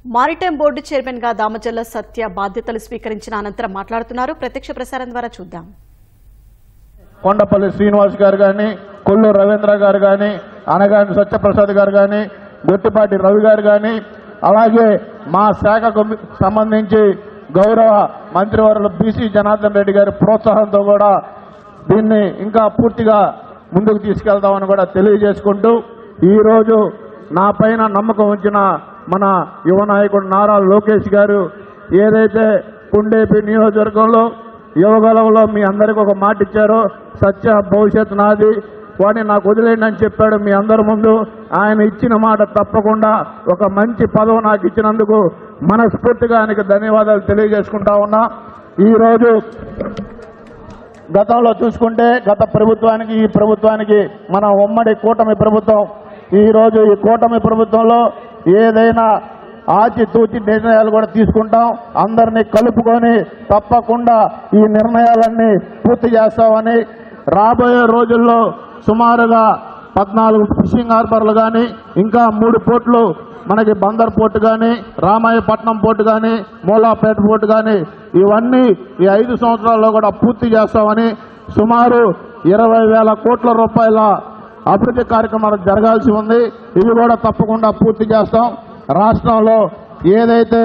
Maritime board chairman గా దామచర్ల సత్య బాధ్యతలు స్వీకరించిన అనంతరం మాట్లాడుతున్నారు. ప్రత్యక్ష ప్రసారం ద్వారా చూద్దాం. కొండపల్లి శ్రీనివాస్ గారు గాని, కొల్లు రవీంద్ర గారు గాని, అనగాని సత్యప్రసాద్ గారు గాని, గొట్టిపాటి రవి గారు గాని, అలాగే మా శాఖకు సంబంధించి గౌరవ మంత్రివర్యులు బీసీ జనార్దన్ రెడ్డి గారి ప్రోత్సాహంతో కూడా దీన్ని ఇంకా పూర్తిగా ముందుకు తీసుకెళ్తామని కూడా తెలియజేసుకుంటూ, ఈరోజు నా పైన నమ్మకం ఉంచిన మన యువ నాయకుడు నారా లోకేష్ గారు ఏదైతే కుండేపి నియోజకవర్గంలో యువగలంలో మీ అందరికీ ఒక మాట ఇచ్చారో, సత్య భవిష్యత్ నాది, వాడిని నాకు వదిలేయండి అని చెప్పాడు మీ అందరి ముందు. ఆయన ఇచ్చిన మాట తప్పకుండా ఒక మంచి పదవి నాకు ఇచ్చినందుకు మనస్ఫూర్తిగా ఆయనకు ధన్యవాదాలు తెలియజేసుకుంటా ఉన్నా. ఈరోజు గతంలో చూసుకుంటే గత ప్రభుత్వానికి ఈ ప్రభుత్వానికి మన ఉమ్మడి కూటమి ప్రభుత్వం, ఈరోజు ఈ కూటమి ప్రభుత్వంలో ఏదైనా ఆచితూచి నిర్ణయాలు కూడా తీసుకుంటాం. అందరినీ కలుపుకొని తప్పకుండా ఈ నిర్ణయాలన్నీ పూర్తి చేస్తామని, రాబోయే రోజుల్లో సుమారుగా 14 ఫిషింగ్ హార్బర్లు కానీ, ఇంకా 3 పోర్టులు మనకి బందర్ పోర్టు కానీ, రామాయపట్నం పోర్టు కానీ, మూలాపేట పోర్టు కానీ, ఇవన్నీ ఈ 5 సంవత్సరాల్లో కూడా పూర్తి చేస్తామని, సుమారు 20,000 కోట్ల రూపాయల అభివృద్ధి కార్యక్రమాలు జరగాల్సి ఉంది. ఇవి కూడా తప్పకుండా పూర్తి చేస్తాం. రాష్ట్రంలో ఏదైతే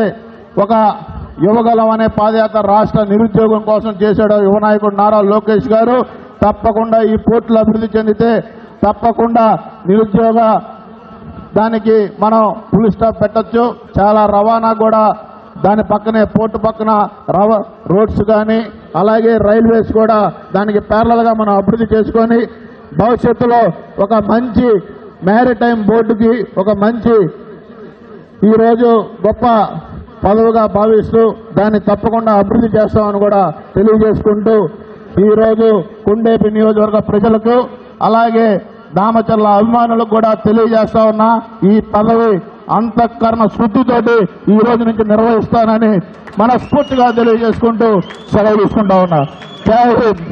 ఒక యువగలం అనే పాదయాత్ర రాష్ట్ర నిరుద్యోగం కోసం చేశాడో యువ నాయకుడు నారా లోకేష్ గారు, తప్పకుండా ఈ పోర్టులు అభివృద్ధి చెందితే తప్పకుండా నిరుద్యోగ దానికి మనం ఫుల్ స్టాప్ పెట్టచ్చు. చాలా రవాణా కూడా దాని పక్కనే పోర్టు పక్కన రోడ్స్ కానీ, అలాగే రైల్వేస్ కూడా దానికి ప్యారలల్ గా మనం అభివృద్ధి చేసుకొని భవిష్యత్తులో ఒక మంచి మ్యారిటైమ్ బోర్డుకి ఒక మంచి ఈరోజు గొప్ప పదవిగా భావిస్తూ దాన్ని తప్పకుండా అభివృద్ధి చేస్తామని కూడా తెలియజేసుకుంటూ, ఈరోజు కుండేపి నియోజకవర్గ ప్రజలకు అలాగే దామచర్ల అభిమానులకు కూడా తెలియజేస్తా ఉన్నా, ఈ పదవి అంతఃకరణ శుద్ధితోటి ఈ రోజు నుంచి నిర్వహిస్తానని మనస్ఫూర్తిగా తెలియజేసుకుంటూ సెలవు తీసుకుంటా ఉన్నా. జై హింద్.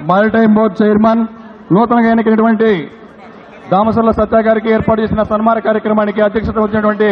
మారిటైమ్ బోర్డు చైర్మన్ నూతనంగా ఎన్నికైనటువంటి దామచర్ల సత్య గారికి ఏర్పాటు చేసిన సన్మాన కార్యక్రమానికి అధ్యక్షత వచ్చినటువంటి